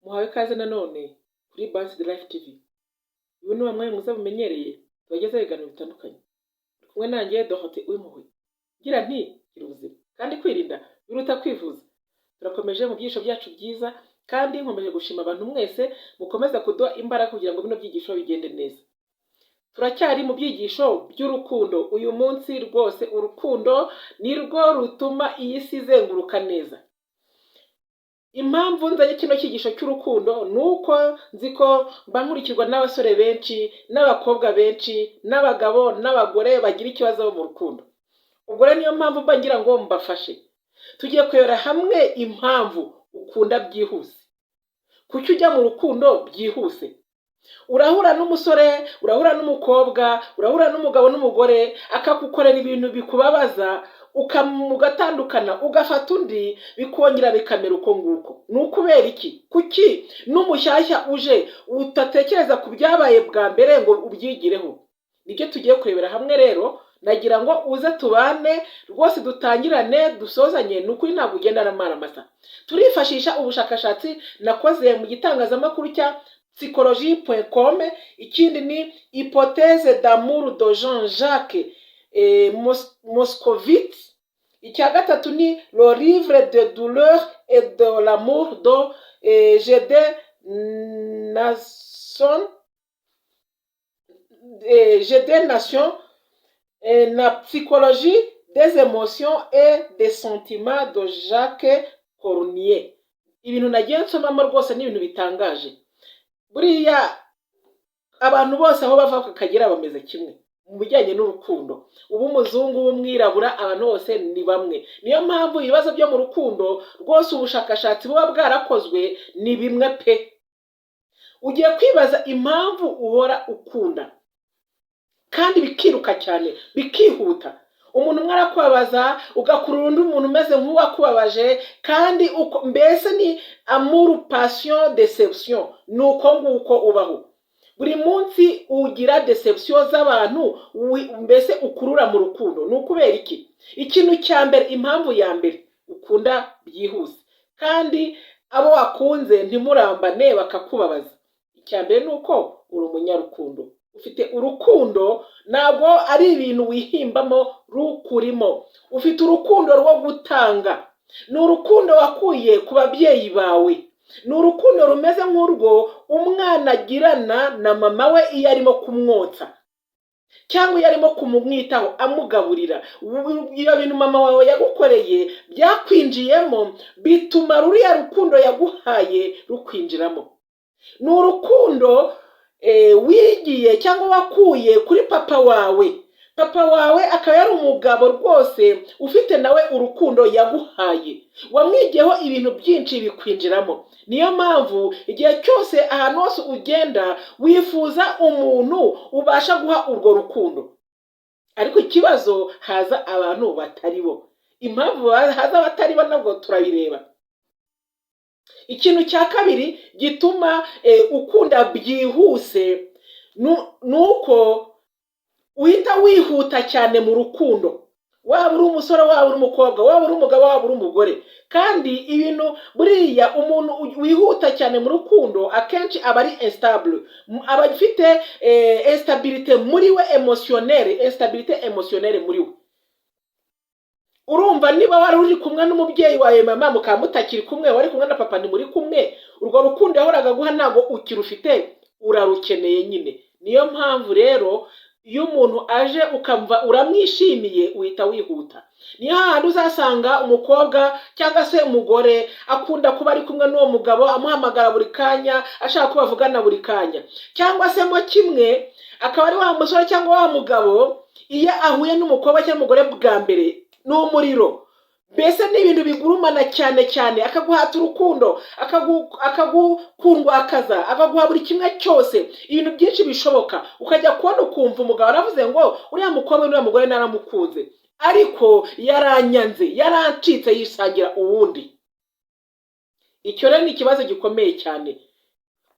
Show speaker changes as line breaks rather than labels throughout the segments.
Muhawe ikaze nanone kuri Bansi de Life TV. Uyu ni wa mwanya mwiza mumenyereye tubagezaho ibiganiro bitandukanye. Uri kumwe nanjye Dorothée Uwimpuhwe. Ngira nti gira ubuzima kandi kwirinda biruta kwivuza. Turakomeje mu byisho byacu byiza kandi nkomeje gushima abantu mwese mukomeza kuduha imbaraga kugira ngo bino byigisho bigende neza. Turacyari mu byigisho by'urukundo. Uyu munsi rwose urukundo ni rwo rutuma iyi si izenguruka neza. Impamvu nzanye kino cyigisho cy'urukundo nuko nzi ko nkurikirwa n'abasore benshi n'abakobwa benshi n'abagabo n'abagore bagira ikibazo mu rukundo. Ubwo rero niyo mpamvu mba ngira ngo mbafashe. Tugiye kurebera hamwe impamvu ukunda byihuse. Kuki ujya mu rukundo byihuse? Urahura n'umusore, urahura n'umukobwa, urahura n'umugabo n'umugore akagukorera ibintu bikubabaza, mugatandukana ugafata undi bikongera bikamera uko nguko. Ni ukubera iki? Kuki n'umushyashya uje utatekereza ku byabaye bwa mbere ngo ubyigireho? Nibyo tugiye kurebera hamwe rero. Nagira ngo uze tubane rwose dutangirane dusozanye. Ni ukuri ntabwo ugenda n'amara masa. Turifashisha ubushakashatsi nakoze mu gitangazamakuru cya psychologie.com. Ikindi ni hypothèse d'amour de Jean-Jacques Moscovitz. Icya gatatu ni le livre de douleur et de l'amour de G.D. Nation, la psychologie des émotions et des sentiments de Jacques Cornier. Ibintu nagiye nsomamo rwose ni ibintu bitangaje. Buriya abantu bose aho bava bakagera bameze kimwe mu bijyanye n'urukundo. Ubu umuzungu w'umwirabura abantu bose ni bamwe. Niyo mpamvu ibibazo byo mu rukundo rwose ubushakashatsi buba bwarakozwe ni bimwe pe. Ugiye kwibaza impamvu uhora ukunda kandi bikiruka cyane bikihuta. Umuntu umwe arakubabaza ugakurura undi muntu umeze nk'uwakubabaje, kandi mbese ni amour passion déception. Ni uko nguko ubaho. Buri munsi ugira deception z'abantu mbese ukurura mu rukundo. Ni ukubera iki? Ikintu cya mbere, impamvu ya mbere ukunda byihuse kandi abo wakunze ntimurambane bakakubabaza. Icya mbere ni uko uri umunyarukundo. Ufite urukundo, ntabwo ari ibintu wihimbamo, rukurimo. Ufite urukundo rwo gutanga. Ni urukundo wakuye ku babyeyi bawe. Ni urukundo rumeze nk'urwo umwana agirana na mama we iyo arimo kumwotsa cyangwa iyo arimo kumumwitaho amugaburira. Iyo bintu mama wawe yagukoreye byakwinjiyemo bituma ruriya rukundo yaguhaye rukwinjiramo. Ni urukundo wigiye cyangwa wakuye kuri papa wawe. Papa wawe akaba yari umugabo rwose ufite nawe urukundo yaguhaye. Wamwigiyeho ibintu byinshi bikwinjiramo. Niyo mpamvu igihe cyose ahantu hose ugenda wifuza umuntu ubasha guha urwo rukundo. Ariko ikibazo, haza abantu batari bo. Impamvu haza abatari bo nabwo turabireba. Ikintu cya kabiri gituma ukunda byihuse nuko uhita wihuta cyane mu rukundo. Waba uri umusore, waba uri umukobwa, waba uri umugabo, waba uri umugore. Kandi ibintu buriya umuntu wihuta cyane mu rukundo akenshi aba ari instable. Aba afite instabilité muri we émotionnelle, instabilité émotionnelle muri we. Urumva niba wari uri kumwe n'umubyeyi wawe mama mukamutakiri kumwe, wari kumwe na papa ni muri kumwe, urwo rukundo yahoraga guha ntabwo ukirufite, urarukeneye nyine. Niyo mpamvu rero iyo umuntu aje ukamva uramwishimiye uhita wihuta. Niyo handi uzasanga umukobwa cyangwa se umugore akunda kuba ari kumwe n'uwo mugabo amuhamagara buri kanya, ashaka ko bavugana buri kanya. Cyangwa se mo kimwe akaba ari wa musore cyangwa wa mugabo iyo ahuye n'umukobwa cyangwa umugore bwa mbere n'umuriro. Mbese ni ibintu bigurumana cyane cyane, akaguhata urukundo, akagukundwakaza, akaguha buri kimwe cyose, ibintu byinshi bishoboka. Ukajya kubona ukumva umugabo aravuze ngo uriya mukobwa n'uriya mugore naramukunze, ariko yaranyanze, yarancitse yisangira uwundi. Icyo rero ni ikibazo gikomeye cyane.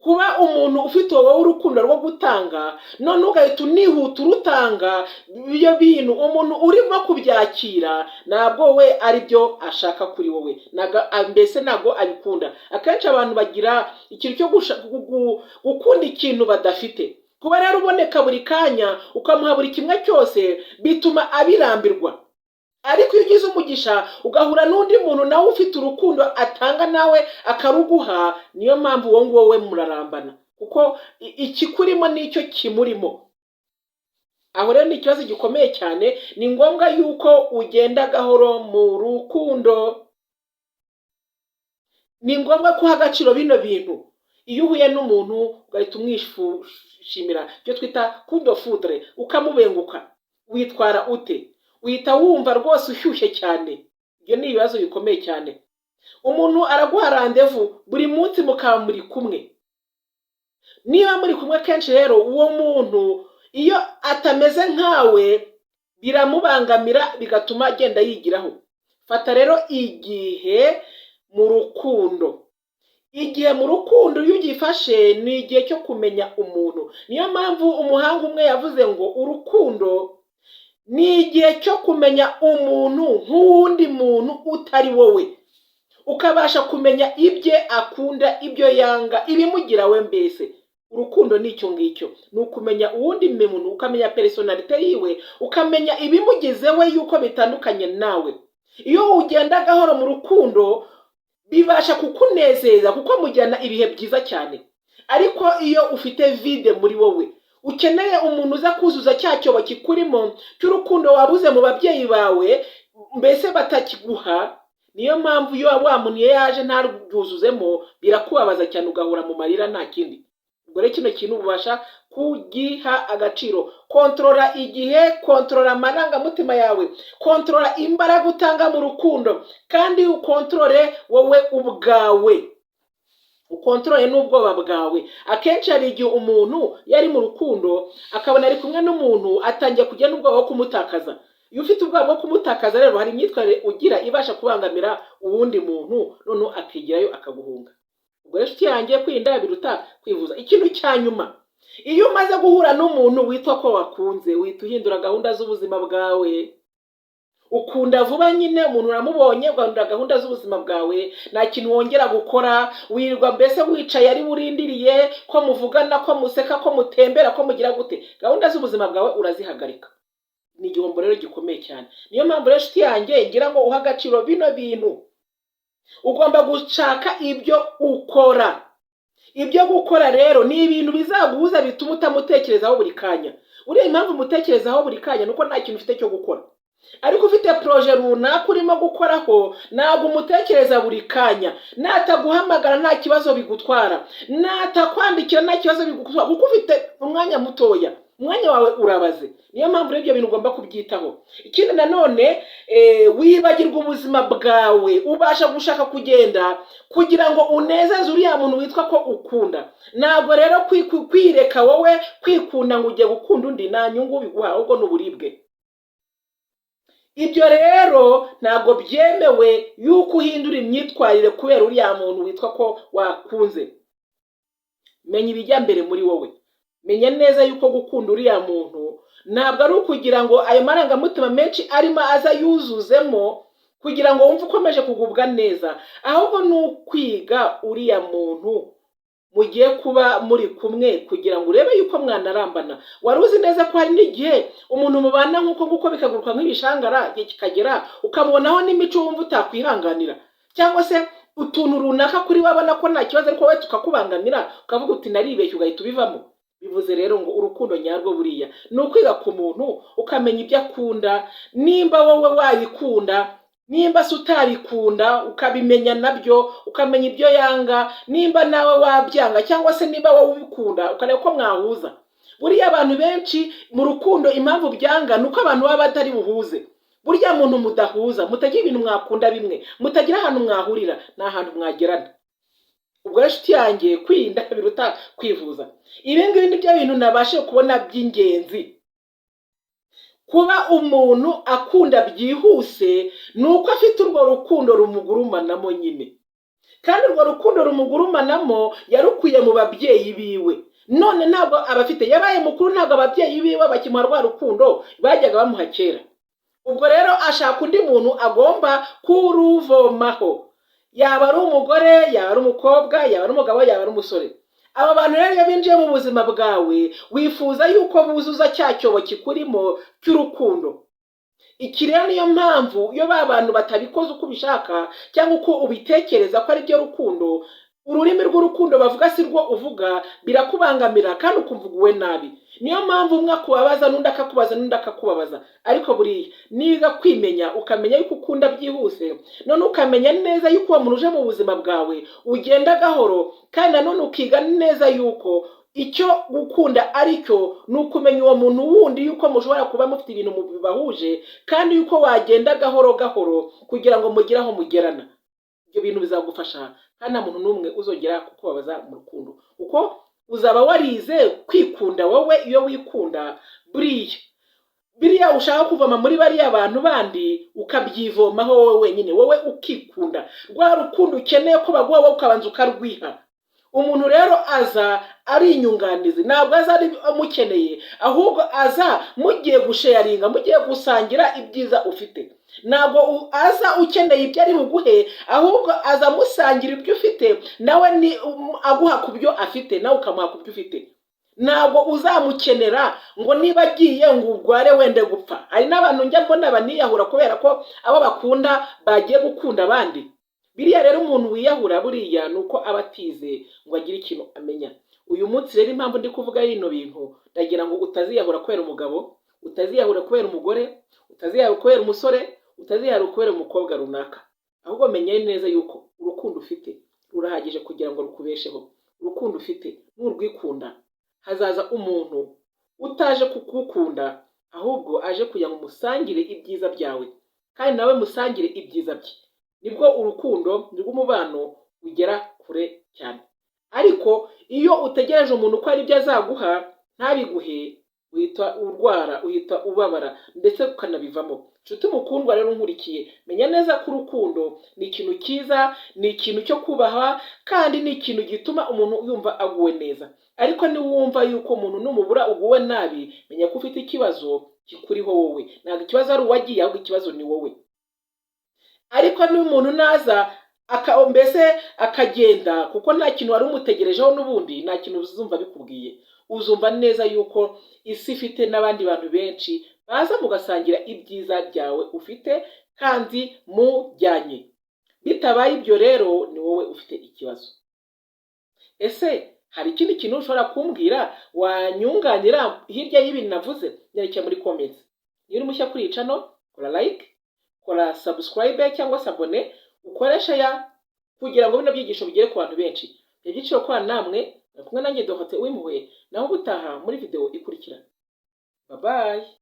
kuba umuntu ufite wowe urukundo rwo gutanga none ugahita unihuta urutanga, ibyo bintu umuntu urimo kubyakira ntabwo we ari byo ashaka kuri wowe, mbese ntabwo abikunda. Akenshi abantu bagira ikintu cyo gukunda ikintu badafite. Kuba rero uboneka buri kanya ukamuha buri kimwe cyose bituma abirambirwa. Ariko iyo ugize umugisha ugahura n'undi muntu nawe ufite urukundo atanga nawe akaruguha, niyo mpamvu uwo nguwo we murarambana, kuko ikikurimo nicyo kimurimo. Aho rero ni ikibazo gikomeye cyane. Ni ngombwa yuko ugenda gahoro mu rukundo. Ni ngombwa kuha agaciro bino bintu. Iyo uhuye n'umuntu ugahita umwishimira, icyo twita coup de foudre, ukamubenguka, witwara ute? Uhita wumva rwose ushyushye cyane. Ibyo ni ibibazo bikomeye cyane. Umuntu araguha randevu buri munsi mukaba muri kumwe. Niba muri kumwe kenshi rero uwo muntu iyo atameze nkawe biramubangamira bigatuma agenda yigiraho. Fata rero igihe mu rukundo. Igihe mu rukundo iyo ugifashe ni igihe cyo kumenya umuntu. Niyo mpamvu umuhanga umwe yavuze ngo urukundo ni igihe cyo kumenya umuntu nk'uwundi muntu utari wowe, ukabasha kumenya ibye akunda, ibyo yanga, ibimugira we. Mbese urukundo ni icyo ngicyo, ni ukumenya uwundi muntu, ukamenya personalite yiwe, ukamenya ibimugize we yuko bitandukanye nawe. Iyo ugenda gahoro mu rukundo bibasha kukunezeza kuko mujyana ibihe byiza cyane. Ariko iyo ufite vide muri wowe, ukeneye umuntu uza kuzuza cya cyobo kikurimo cy'urukundo wabuze mu babyeyi bawe, mbese batakiguha, niyo mpamvu iyo wa muntu yaje ntarubyuzuzemo birakubabaza cyane, ugahura mu marira nta kindi. Ubwo rero kino kintu ubasha kugiha agaciro. Kontrola igihe, kontrola amarangamutima yawe, kontrola imbaraga utanga mu rukundo, kandi ukontrole wowe ubwawe, ukontrole n'ubwoba bwawe. Akenshi hari igihe umuntu yari mu rukundo akabona ari kumwe n'umuntu atangiye kujya n'ubwoba bwo kumutakaza. Iyo ufite ubwoba bwo kumutakaza rero hari imyitwarire ugira ibasha kubangamira uwundi muntu, none akigirayo akaguhunga. Ubwo rero yangiye kwirinda biruta kwivuza. Ikintu cya nyuma, iyo umaze guhura n'umuntu witwa ko wakunze, uhita uhindura gahunda z'ubuzima bwawe. Ukunda vuba nyine, umuntu uramubonye ugahindura gahunda z'ubuzima bwawe, nta kintu wongera gukora, wirirwa mbese wicaye ari burindiriye ko muvugana, ko museka, ko mutembera, ko mugira gute. Gahunda z'ubuzima bwawe urazihagarika. Ni igihombo rero gikomeye cyane. Niyo mpamvu rero nshuti yanjye ngira ngo uha agaciro bino bintu. Ugomba gushaka ibyo ukora. Ibyo gukora rero ni ibintu bizaguhuza bituma utamutekerezaho buri kanya. Uriya impamvu umutekerezaho buri kanya nuko nta kintu ufite cyo gukora. Ariko ufite proje runaka urimo gukoraho, ntabwo umutekereza buri kanya. Nataguhamagara nta kibazo bigutwara, natakwandikira nta kibazo bigutwara, kuko ufite umwanya mutoya. Umwanya wawe urabaze. Niyo mpamvu ibyo bintu ugomba kubyitaho. Ikindi nanone wibagirwa ubuzima bwawe, ubasha gushaka kugenda kugira ngo unezeze uriya muntu witwa ko ukunda. Ntabwo rero kwireka wowe kwikunda ngo ugiye gukunda undi nta nyungu biguha, ahubwo n'uburibwe. Ibyo rero ntabwo byemewe yuko uhindura imyitwarire kubera uriya muntu witwa ko wakunze. Menya ibijya mbere muri wowe. Menya neza yuko gukunda uriya muntu ntabwo ari ukugira ngo ayo marangamutima menshi arimo aza yuzuzemo kugira ngo wumve ukomeje kugubwa neza, ahubwo ni ukwiga uriya muntu mugiye kuba muri kumwe kugira ngo urebe yuko mwanarambana. Wari uzi neza ko hari n'igihe umuntu mubana nk'uko bikaguruka nk'ibishangara, igihe kikagera ukamubonaho n'imico wumva utakwihanganira, cyangwa se utuntu runaka kuri wabona ko nta kibazo ariko wowe tukakubangamira ukavuga uti naribeshye, ugahita ubivamo. Bivuze rero ngo urukundo nyarwo buriya ni ukwiga ku muntu ukamenya ibyo akunda, nimba wowe wabikunda, nimba se utabikunda ukabimenya nabyo, ukamenya ibyo yanga, nimba nawe wabyanga, cyangwa se nimba wowe ubikunda ukareba ko mwahuza. Buriya abantu benshi mu rukundo impamvu byanga nuko abantu baba batari buhuze. Burya muntu mudahuza, mutagira ibintu mwakunda bimwe, mutagira ahantu mwahurira, nta hantu mwagerana. Ubwo rero nshuti yanjye kwirinda biruta kwivuza. Ibi ngibi ni byo bintu nabashe kubona by'ingenzi. Kuba umuntu akunda byihuse nuko afite urwo rukundo rumugurumanamo nyine. kandi urwo rukundo rumugurumanamo yarukwiye mu babyeyi biwe, none ntabwo abafite, yabaye mukuru, ntabwo ababyeyi biwe bakimuha rwa rukundo bajyaga bamuha kera. Ubwo rero ashaka undi muntu agomba kuruvomaho, yaba ari umugore, yaba ari umukobwa, yaba ari umugabo, yaba ari umusore. Aba bantu rero iyo binjiye mu buzima bwawe wifuza yuko buzuza cya cyobo kikurimo cy'urukundo. Iki rero niyo mpamvu iyo ba bantu batabikoze uko ubishaka cyangwa uko ubitekereza ko ari byo rukundo, ururimi rw'urukundo bavuga si rwo uvuga, birakubangamira kandi ukumva uguwe nabi. Niyo mpamvu umwe akubabaza n'undi akakubaza n'undi akakubabaza. Ariko buriya niga kwimenya ukamenya yuko ukunda byihuse, none ukamenya neza yuko uwo muntu uje mu buzima bwawe ugenda gahoro, kandi nanone ukiga neza yuko icyo gukunda ari cyo ni ukumenya uwo muntu wundi yuko mushobora kuba mufite ibintu bibahuje, kandi yuko wagenda gahoro gahoro kugira ngo mugire aho mugerana. Ibyo bintu bizagufasha kandi nta muntu n'umwe uzongera kukubabaza mu rukundo, kuko uzaba warize kwikunda wowe. Iyo wikunda biriya ushaka kuvoma muri bariya bantu bandi ukabyivomaho wowe wenyine, wowe ukikunda. Rwa rukundo ukeneye ko baguha wowe ukabanza ukarwiha. Umuntu rero aza ari inyunganizi, ntabwo aza ari mukeneye, ahubwo aza mugiye gusharinga, mugiye gusangira ibyiza ufite. Ntabwo aza ukeneye ibyo ari buguhe, ahubwo aza musangira ibyo ufite, nawe ni aguha ku byo afite, nawe ukamuha ku byo ufite. Ntabwo uzamukenera ngo niba agiye ngo urware wende gupfa. Hari n'abantu njya mbona baniyahura kubera ko abo bakunda bagiye gukunda abandi. Biriya rero umuntu wiyahura buriya ni uko aba atize ngo agire ikintu amenya. Uyu munsi rero impamvu ndi kuvuga bino bintu, ndagira ngo utaziyahura kubera umugabo, utaziyahura kubera umugore, utaziyahura kubera umusore, utaziyahura kubera umukobwa runaka. Ahubwo menye neza yuko urukundo ufite rurahagije kugira ngo rukubesheho. Urukundo ufite n'urwikunda, hazaza umuntu utaje kukukunda, ahubwo aje kugira ngo musangire ibyiza byawe, kandi nawe musangire ibyiza bye. Nibwo urukundo rw'umubano ugera kure cyane. Ariko iyo utegereje umuntu ko ari ibyo azaguha ntabiguhe, uhita urwara, uhita ubabara, ndetse ukanabivamo. Nshuti mukundwa rero nkurikiye, menya neza ko urukundo ni ikintu cyiza, ni ikintu cyo kubaha, kandi ni ikintu gituma umuntu yumva aguwe neza. Ariko niwumva yuko umuntu numubura uguwe nabi, menya ko ufite ikibazo kikuriho wowe. Ntabwo ikibazo ari uwagiye, ahubwo ikibazo ni wowe. Ariko n'umuntu naza mbese akagenda kuko nta kintu wari umutegerejeho, n'ubundi nta kintu uzumva bikubwiye. Uzumva neza yuko isi ifite n'abandi bantu benshi baza mugasangira ibyiza byawe ufite kandi mujyanye. Bitabaye ibyo rero ni wowe ufite ikibazo. Ese hari ikindi kintu ushobora kumbwira wanyunganira hirya y'ibintu navuze? Nyandikira muri comments. Niba uri mushya kuri iyi channel, kora like, kora subscribe cyangwa se abone, ukoresha ya kugira ngo bino byigisho bigere ku bantu benshi. Byagiciro kwa namwe, kumwe nanjye Dorothée Uwimpuhwe, naho gutaha muri video ikurikira. Bye bye.